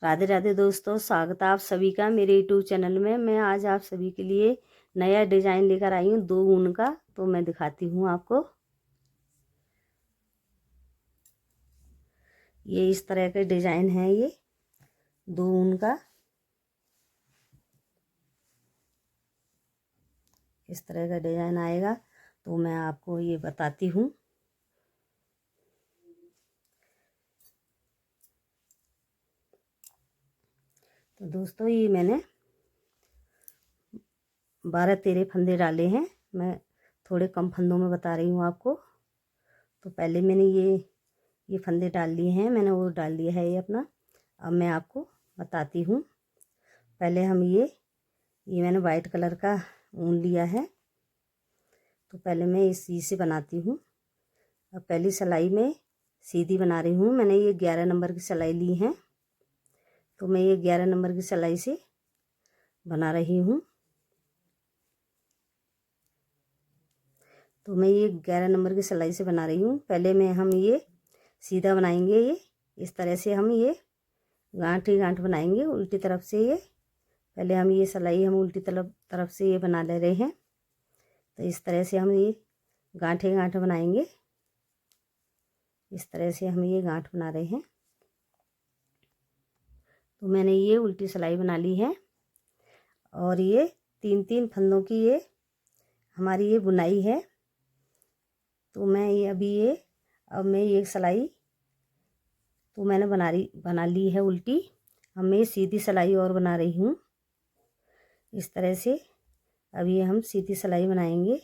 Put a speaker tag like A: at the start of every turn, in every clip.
A: राधे राधे दोस्तों, स्वागत है आप सभी का मेरे यूट्यूब चैनल में। मैं आज आप सभी के लिए नया डिजाइन लेकर आई हूँ 2 ऊन का। तो मैं दिखाती हूँ आपको। ये इस तरह का डिजाइन है, ये 2 ऊन का इस तरह का डिजाइन आएगा। तो मैं आपको ये बताती हूँ। तो दोस्तों, ये मैंने 12-13 फंदे डाले हैं। मैं थोड़े कम फंदों में बता रही हूँ आपको। तो पहले मैंने ये फंदे डाल लिए हैं, मैंने वो डाल दिया है ये अपना। अब मैं आपको बताती हूँ। पहले हम ये मैंने वाइट कलर का ऊन लिया है। तो पहले मैं इसी से बनाती हूँ। अब पहली सिलाई में सीधी बना रही हूँ। मैंने ये 11 नंबर की सिलाई ली है। तो मैं ये 11 नंबर की सिलाई से बना रही हूँ। तो मैं ये 11 नंबर की सिलाई से बना रही हूँ। पहले में हम ये सीधा बनाएंगे। ये इस तरह से हम ये गांठ ही गांठ बनाएंगे उल्टी तरफ से। ये पहले हम ये सिलाई हम उल्टी तरफ से ये बना ले रहे हैं। तो इस तरह से हम ये गांठ ही गांठ बनाएंगे। इस तरह से हम ये गांठ बना रहे हैं। तो मैंने ये उल्टी सिलाई बना ली है। और ये 3-3 फंदों की ये हमारी ये बुनाई है। तो मैं ये अब मैं ये सिलाई तो मैंने बना ली है उल्टी। अब मैं सीधी सिलाई और बना रही हूँ इस तरह से। अब ये हम सीधी सिलाई बनाएंगे।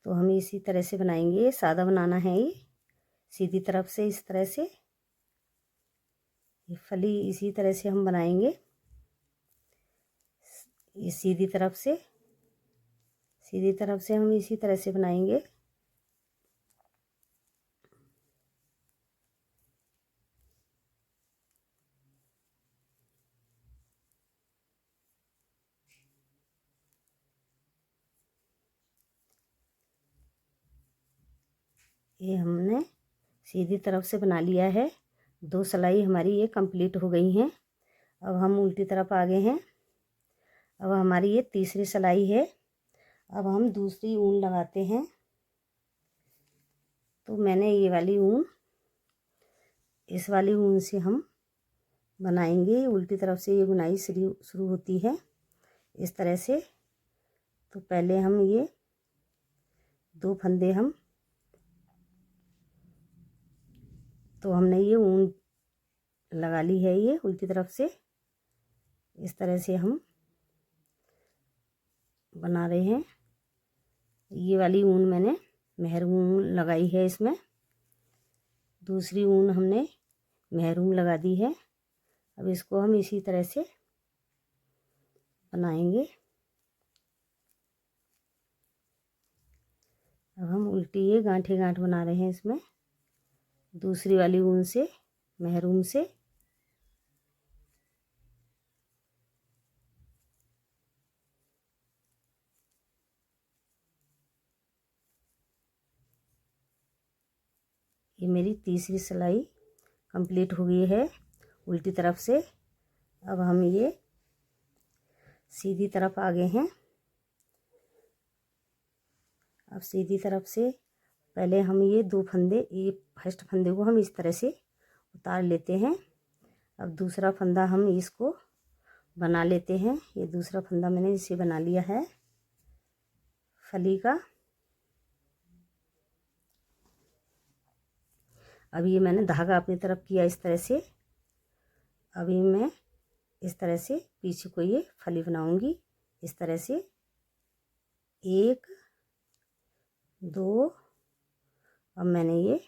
A: तो हम इसी तरह से बनाएंगे। ये सादा बनाना है, ये सीधी तरफ से इस तरह से ये फली इसी तरह से हम बनाएंगे। ये सीधी तरफ से हम इसी तरह से बनाएंगे। ये हमने सीधी तरफ से बना लिया है। 2 सिलाई हमारी ये कंप्लीट हो गई हैं। अब हम उल्टी तरफ आ गए हैं। अब हमारी ये तीसरी सिलाई है। अब हम दूसरी ऊन लगाते हैं। तो मैंने ये वाली ऊन इस वाली ऊन से हम बनाएंगे। उल्टी तरफ से ये बुनाई शुरू होती है इस तरह से। तो पहले हम ये 2 फंदे तो हमने ये ऊन लगा ली है ये उल्टी तरफ से। इस तरह से हम बना रहे हैं। ये वाली ऊन मैंने मेहरून ऊन लगाई है इसमें। दूसरी ऊन हमने मेहरून लगा दी है। अब इसको हम इसी तरह से बनाएंगे। अब हम उल्टी ये गांठ ही गांठ बना रहे हैं इसमें दूसरी वाली ऊन से मेहरून से। ये मेरी तीसरी सिलाई कंप्लीट हो गई है उल्टी तरफ से। अब हम ये सीधी तरफ आ गए हैं। अब सीधी तरफ से पहले हम ये 2 फंदे, ये फर्स्ट फंदे को हम इस तरह से उतार लेते हैं। अब दूसरा फंदा हम इसको बना लेते हैं। ये दूसरा फंदा मैंने इसे बना लिया है फली का। अभी ये मैंने धागा अपनी तरफ किया इस तरह से। अभी मैं इस तरह से पीछे को ये फली बनाऊंगी इस तरह से। 1 2, अब मैंने ये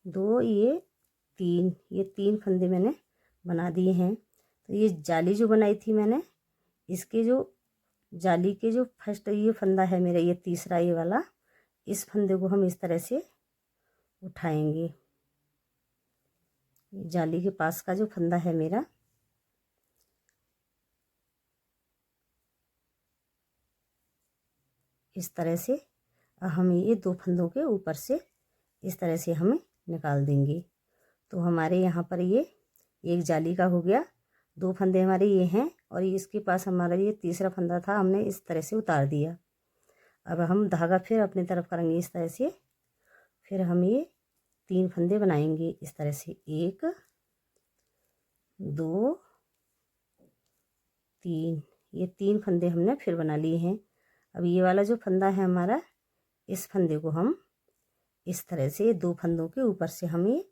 A: 2 ये 3 फंदे मैंने बना दिए हैं। तो ये जाली जो बनाई थी मैंने, इसके जो जाली के जो फर्स्ट ये फंदा है मेरा, ये तीसरा ये वाला, इस फंदे को हम इस तरह से उठाएंगे। जाली के पास का जो फंदा है मेरा, इस तरह से हम ये 2 फंदों के ऊपर से इस तरह से हमें निकाल देंगे। तो हमारे यहाँ पर ये एक जाली का हो गया। 2 फंदे हमारे ये हैं और इसके पास हमारा ये तीसरा फंदा था, हमने इस तरह से उतार दिया। अब हम धागा फिर अपनी तरफ करेंगे इस तरह से। फिर हम ये 3 फंदे बनाएंगे इस तरह से, 1 2 3। ये 3 फंदे हमने फिर बना लिए हैं। अब ये वाला जो फंदा है हमारा, इस फंदे को हम इस तरह से 2 फंदों के ऊपर से हम ये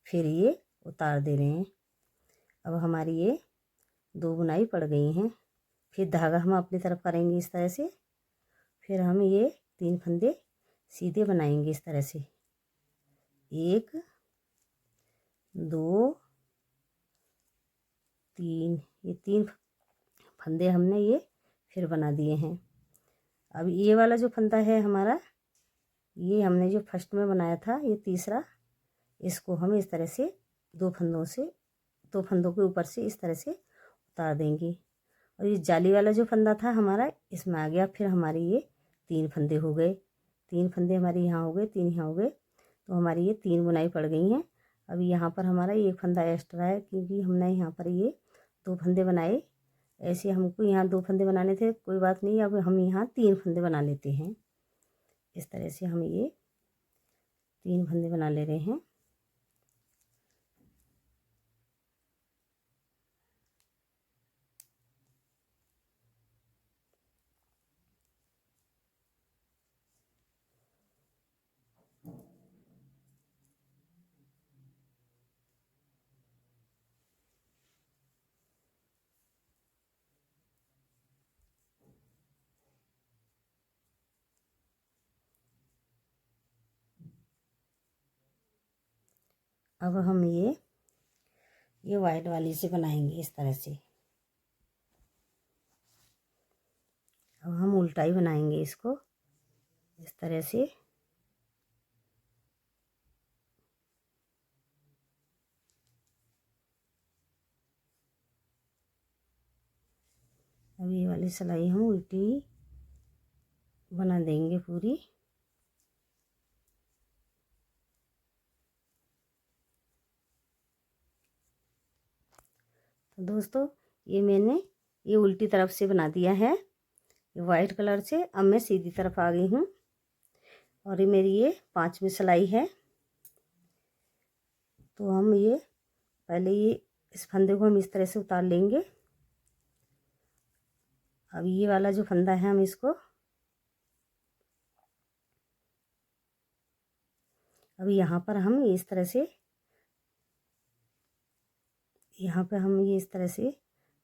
A: फिर ये उतार दे रहे हैं। अब हमारी ये 2 बुनाई पड़ गई हैं। फिर धागा हम अपनी तरफ करेंगे इस तरह से। फिर हम ये 3 फंदे सीधे बनाएंगे इस तरह से, 1 2 3। ये 3 फंदे हमने ये फिर बना दिए हैं। अब ये वाला जो फंदा है हमारा, ये हमने जो फर्स्ट में बनाया था, ये तीसरा, इसको हम इस तरह से 2 फंदों के ऊपर से इस तरह से उतार देंगे। और ये जाली वाला जो फंदा था हमारा, इसमें आ गया। फिर हमारे ये 3 फंदे हो गए, 3 फंदे हमारे यहाँ हो गए, 3 यहाँ हो गए, तो हमारी ये 3 बुनाई पड़ गई हैं। अभी यहाँ पर हमारा एक फंदा एक्स्ट्रा है, क्योंकि हमने यहाँ पर ये 2 फंदे बनाए। ऐसे हमको यहाँ 2 फंदे बनाने थे, कोई बात नहीं, अब हम यहाँ 3 फंदे बना लेते हैं। इस तरह से हम ये 3 फंदे बना ले रहे हैं। अब हम ये वाइट वाली से बनाएंगे इस तरह से। अब हम उल्टा ही बनाएंगे इसको इस तरह से। अब ये वाली सिलाई हम उल्टी बना देंगे पूरी। तो दोस्तों, ये मैंने ये उल्टी तरफ से बना दिया है, ये वाइट कलर से। अब मैं सीधी तरफ आ गई हूँ और ये मेरी ये 5वीं सिलाई है। तो हम ये पहले ये इस फंदे को हम इस तरह से उतार लेंगे। अब ये वाला जो फंदा है, हम इसको अब यहाँ पर हम इस तरह से, यहाँ पे हम ये इस तरह से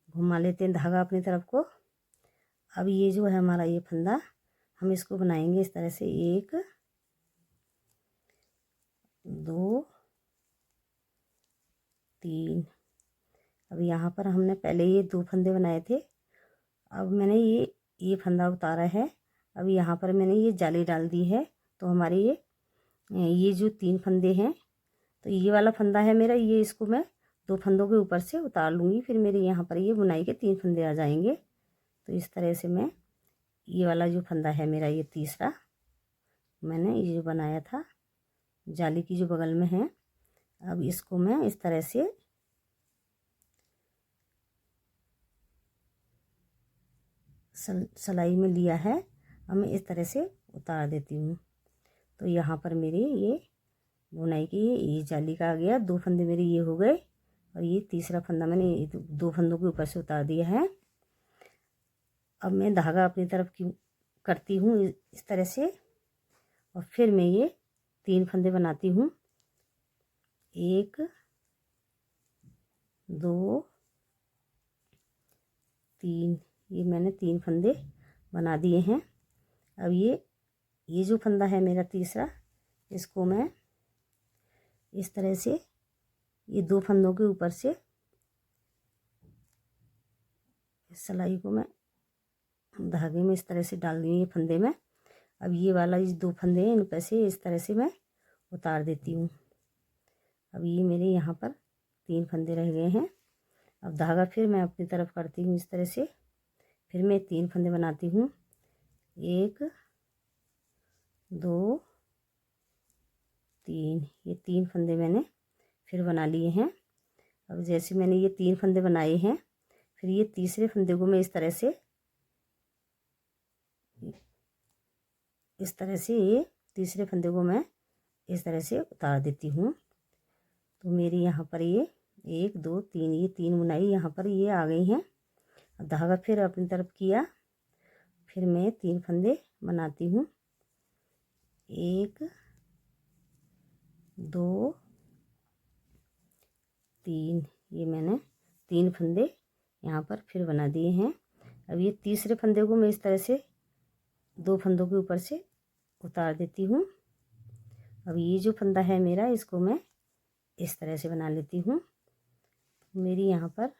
A: घुमा लेते हैं धागा अपनी तरफ को। अब ये जो है हमारा ये फंदा, हम इसको बनाएंगे इस तरह से, 1 2 3। अब यहाँ पर हमने पहले ये 2 फंदे बनाए थे, अब मैंने ये फंदा उतारा है। अब यहाँ पर मैंने ये जाली डाल दी है। तो हमारे ये जो 3 फंदे हैं, तो ये वाला फंदा है मेरा, ये इसको मैं 2 फंदों के ऊपर से उतार लूँगी। फिर मेरे यहाँ पर ये बुनाई के 3 फंदे आ जाएंगे। तो इस तरह से मैं ये वाला जो फंदा है मेरा, ये तीसरा मैंने ये जो बनाया था जाली की जो बगल में है, अब इसको मैं इस तरह से सिलाई में लिया है, अब मैं इस तरह से उतार देती हूँ। तो यहाँ पर मेरी ये बुनाई की ये जाली का आ गया, 2 फंदे मेरे ये हो गए और ये तीसरा फंदा मैंने 2 फंदों के ऊपर से उतार दिया है। अब मैं धागा अपनी तरफ की करती हूँ इस तरह से, और फिर मैं ये 3 फंदे बनाती हूँ, 1 2 3। ये मैंने 3 फंदे बना दिए हैं। अब ये जो फंदा है मेरा तीसरा, इसको मैं इस तरह से ये 2 फंदों के ऊपर से सिलाई को मैं धागे में इस तरह से डाल दी है फंदे में। अब ये वाला इस 2 फंदे हैं, इन पर से इस तरह से मैं उतार देती हूँ। अब ये मेरे यहाँ पर 3 फंदे रह गए हैं। अब धागा फिर मैं अपनी तरफ करती हूँ इस तरह से, फिर मैं 3 फंदे बनाती हूँ, 1 2 3। ये 3 फंदे मैंने फिर बना लिए हैं। अब जैसे मैंने ये 3 फंदे बनाए हैं, फिर ये तीसरे फंदे को मैं इस तरह से ये तीसरे फंदे को मैं इस तरह से उतार देती हूँ। तो मेरी यहाँ पर ये 1 2 3 ये 3 बुनाई यहाँ पर ये आ गई हैं। अब धागा फिर अपनी तरफ किया, फिर मैं 3 फंदे बनाती हूँ। 1 2 3 ये मैंने 3 फंदे यहाँ पर फिर बना दिए हैं। अब ये तीसरे फंदे को मैं इस तरह से 2 फंदों के ऊपर से उतार देती हूँ। अब ये जो फंदा है मेरा, इसको मैं इस तरह से बना लेती हूँ। मेरी यहाँ पर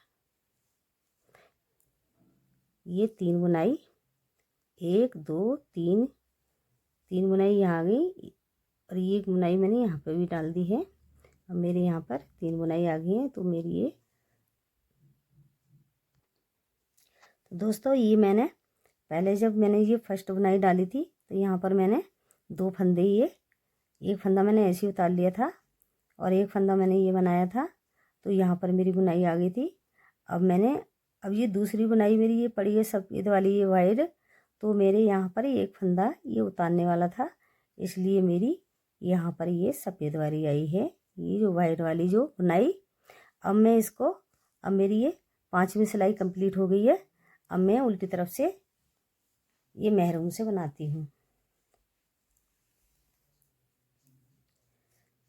A: ये 3 बुनाई 1 2 3 3 बुनाई यहाँ आ गई और ये एक बुनाई मैंने यहाँ पे भी डाल दी है। अब मेरे यहाँ पर 3 बुनाई आ गई हैं। तो मेरी ये, तो दोस्तों ये मैंने पहले जब मैंने ये फर्स्ट बुनाई डाली थी तो यहाँ पर मैंने 2 फंदे, ये एक फंदा मैंने ऐसे ही उतार लिया था और एक फंदा मैंने ये बनाया था। तो यहाँ पर मेरी बुनाई आ गई थी। अब ये दूसरी बुनाई मेरी ये पड़ी है सफ़ेद वाली, ये वाइट। तो मेरे यहाँ पर एक फंदा ये उतारने वाला था, इसलिए मेरी यहाँ पर ये सफ़ेद वाली आई है, ये जो वाइट वाली जो बुनाई। अब मैं इसको, अब मेरी ये 5वीं सिलाई कंप्लीट हो गई है। अब मैं उल्टी तरफ से ये महरून से बनाती हूँ।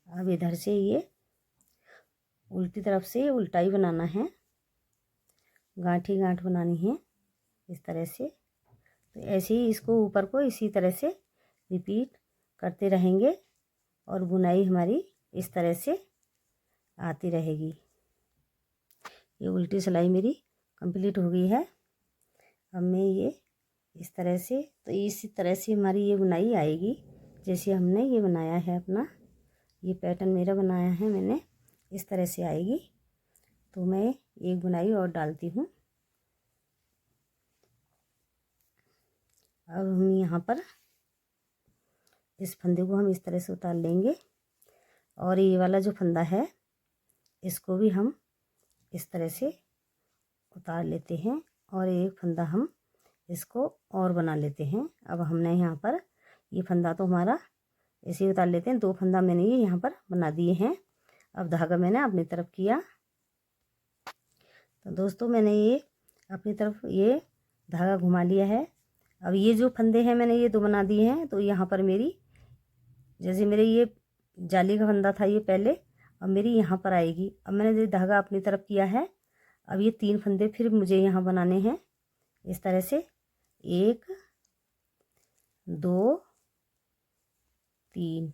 A: अब इधर से ये उल्टी तरफ से उल्टा ही बनाना है, गांठी गांठ बनानी है इस तरह से। तो ऐसे ही इसको ऊपर को इसी तरह से रिपीट करते रहेंगे और बुनाई हमारी इस तरह से आती रहेगी। ये उल्टी सिलाई मेरी कंप्लीट हो गई है। अब मैं ये इस तरह से, तो इसी तरह से हमारी ये बुनाई आएगी जैसे हमने ये बनाया है अपना, ये पैटर्न मेरा बनाया है मैंने, इस तरह से आएगी। तो मैं एक बुनाई और डालती हूँ। अब हम यहाँ पर इस फंदे को हम इस तरह से उतार लेंगे और ये वाला जो फंदा है इसको भी हम इस तरह से उतार लेते हैं और एक फंदा हम इसको और बना लेते हैं। अब हमने यहाँ पर ये फंदा तो हमारा ऐसे ही उतार लेते हैं, 2 फंदा मैंने ये यहाँ पर बना दिए हैं। अब धागा मैंने अपनी तरफ किया। तो दोस्तों मैंने ये अपनी तरफ ये धागा घुमा लिया है। अब ये जो फंदे हैं मैंने ये 2 बना दिए हैं। तो यहाँ पर मेरी, जैसे मेरे ये जाली का फंदा था ये पहले, अब मेरी यहाँ पर आएगी। अब मैंने ये धागा अपनी तरफ किया है। अब ये 3 फंदे फिर मुझे यहाँ बनाने हैं इस तरह से, 1 2 3,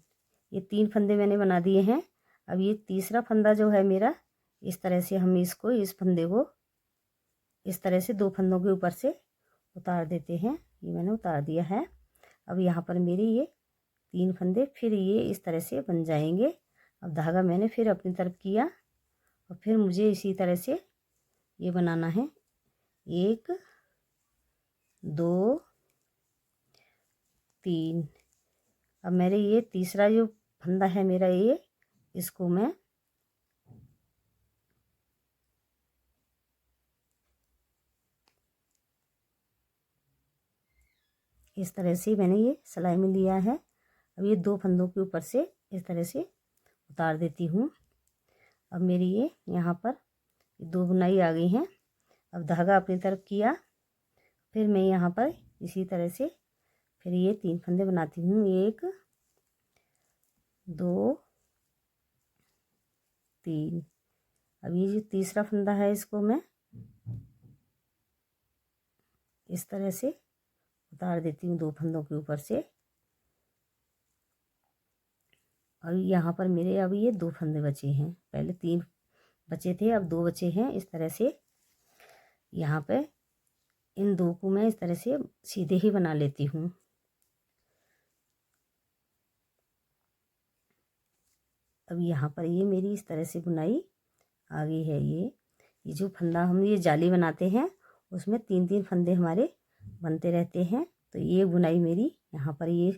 A: ये 3 फंदे मैंने बना दिए हैं। अब ये तीसरा फंदा जो है मेरा, इस तरह से हम इसको, इस फंदे को इस तरह से 2 फंदों के ऊपर से उतार देते हैं। ये मैंने उतार दिया है। अब यहाँ पर मेरे ये 3 फंदे फिर ये इस तरह से बन जाएंगे। अब धागा मैंने फिर अपनी तरफ किया और फिर मुझे इसी तरह से ये बनाना है, 1 2 3। अब मेरे ये तीसरा जो फंदा है मेरा, ये इसको मैं इस तरह से मैंने ये सिलाई में लिया है। अब ये 2 फंदों के ऊपर से इस तरह से उतार देती हूँ। अब मेरी ये यहाँ पर 2 बुनाई आ गई हैं। अब धागा अपनी तरफ किया, फिर मैं यहाँ पर इसी तरह से फिर ये 3 फंदे बनाती हूँ, 1 2 3। अब ये जो तीसरा फंदा है इसको मैं इस तरह से उतार देती हूँ 2 फंदों के ऊपर से। और यहाँ पर मेरे अब ये 2 फंदे बचे हैं, पहले 3 बचे थे, अब 2 बचे हैं। इस तरह से यहाँ पे इन 2 को मैं इस तरह से सीधे ही बना लेती हूँ। अब यहाँ पर ये मेरी इस तरह से बुनाई आ गई है। ये जो फंदा हम ये जाली बनाते हैं उसमें 3-3 फंदे हमारे बनते रहते हैं। तो ये बुनाई मेरी यहाँ पर ये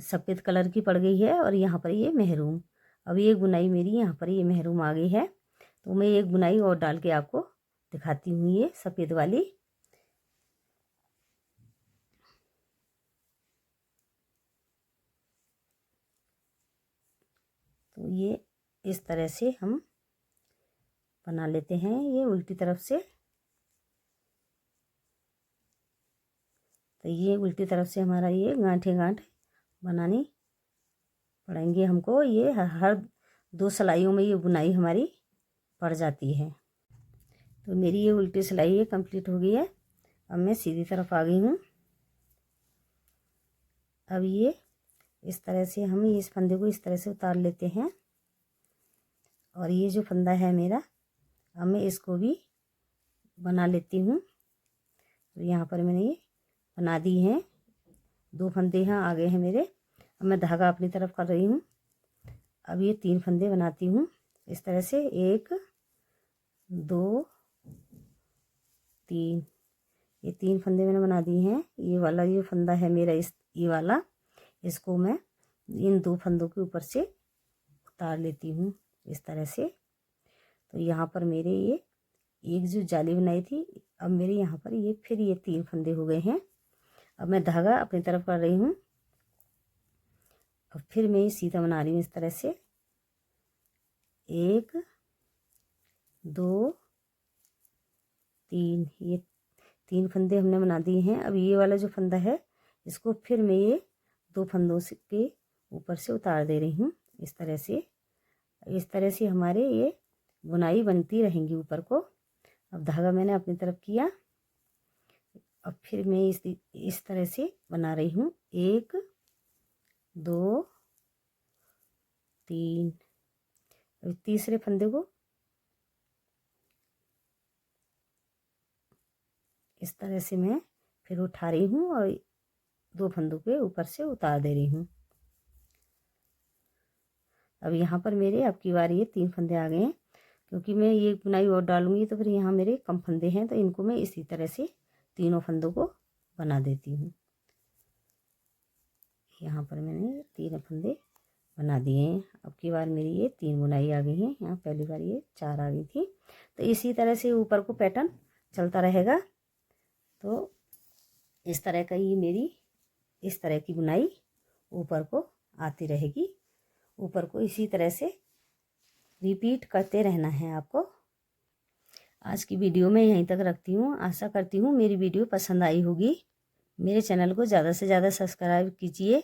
A: सफ़ेद कलर की पड़ गई है और यहाँ पर ये महरूम। अब ये बुनाई मेरी यहाँ पर ये महरूम आ गई है। तो मैं एक बुनाई और डाल के आपको दिखाती हूँ, ये सफ़ेद वाली। तो ये इस तरह से हम बना लेते हैं ये उल्टी तरफ से। तो ये उल्टी तरफ से हमारा ये गांठे गांठ बनानी पड़ेंगे हमको। ये हर 2 सिलाइयों में ये बुनाई हमारी पड़ जाती है। तो मेरी ये उल्टी सिलाई ये कंप्लीट हो गई है। अब मैं सीधी तरफ आ गई हूँ। अब ये इस तरह से हम इस फंदे को इस तरह से उतार लेते हैं। और ये जो फंदा है मेरा, अब मैं इसको भी बना लेती हूँ। तो यहाँ पर मैंने ये बना दी हैं, 2 फंदे यहाँ आ गए हैं मेरे। अब मैं धागा अपनी तरफ कर रही हूँ। अब ये 3 फंदे बनाती हूँ इस तरह से, 1 2 3। ये 3 फंदे मैंने बना दिए हैं। ये वाला जो फंदा है मेरा, ये वाला, इसको मैं इन 2 फंदों के ऊपर से उतार लेती हूँ इस तरह से। तो यहाँ पर मेरे ये एक जो जाली बनाई थी, अब मेरे यहाँ पर ये फिर ये 3 फंदे हो गए हैं। अब मैं धागा अपनी तरफ कर रही हूँ। अब फिर मैं ये सीधा बना रही हूँ इस तरह से, 1 2 3। ये 3 फंदे हमने बना दिए हैं। अब ये वाला जो फंदा है, इसको फिर मैं ये 2 फंदों से के ऊपर से उतार दे रही हूँ इस तरह से। इस तरह से हमारे ये बुनाई बनती रहेंगी ऊपर को। अब धागा मैंने अपनी तरफ किया। अब फिर मैं इस तरह से बना रही हूँ, 1 2 3। अब तीसरे फंदे को इस तरह से मैं फिर उठा रही हूँ और 2 फंदों के ऊपर से उतार दे रही हूँ। अब यहाँ पर मेरे अब की बार ये 3 फंदे आ गए हैं, क्योंकि मैं ये बुनाई और डालूंगी तो फिर यहाँ मेरे कम फंदे हैं, तो इनको मैं इसी तरह से तीनों फंदों को बना देती हूँ। यहाँ पर मैंने 3 फंदे बना दिए हैं। अब की बार मेरी ये 3 बुनाई आ गई हैं। यहाँ पहली बार ये 4 आ गई थी। तो इसी तरह से ऊपर को पैटर्न चलता रहेगा। तो इस तरह का ये मेरी इस तरह की बुनाई ऊपर को आती रहेगी। ऊपर को इसी तरह से रिपीट करते रहना है आपको। आज की वीडियो में यहीं तक रखती हूँ। आशा करती हूँ मेरी वीडियो पसंद आई होगी। मेरे चैनल को ज़्यादा से ज़्यादा सब्सक्राइब कीजिए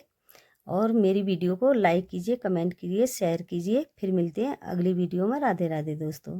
A: और मेरी वीडियो को लाइक कीजिए, कमेंट कीजिए, शेयर कीजिए। फिर मिलते हैं अगली वीडियो में। राधे राधे दोस्तों।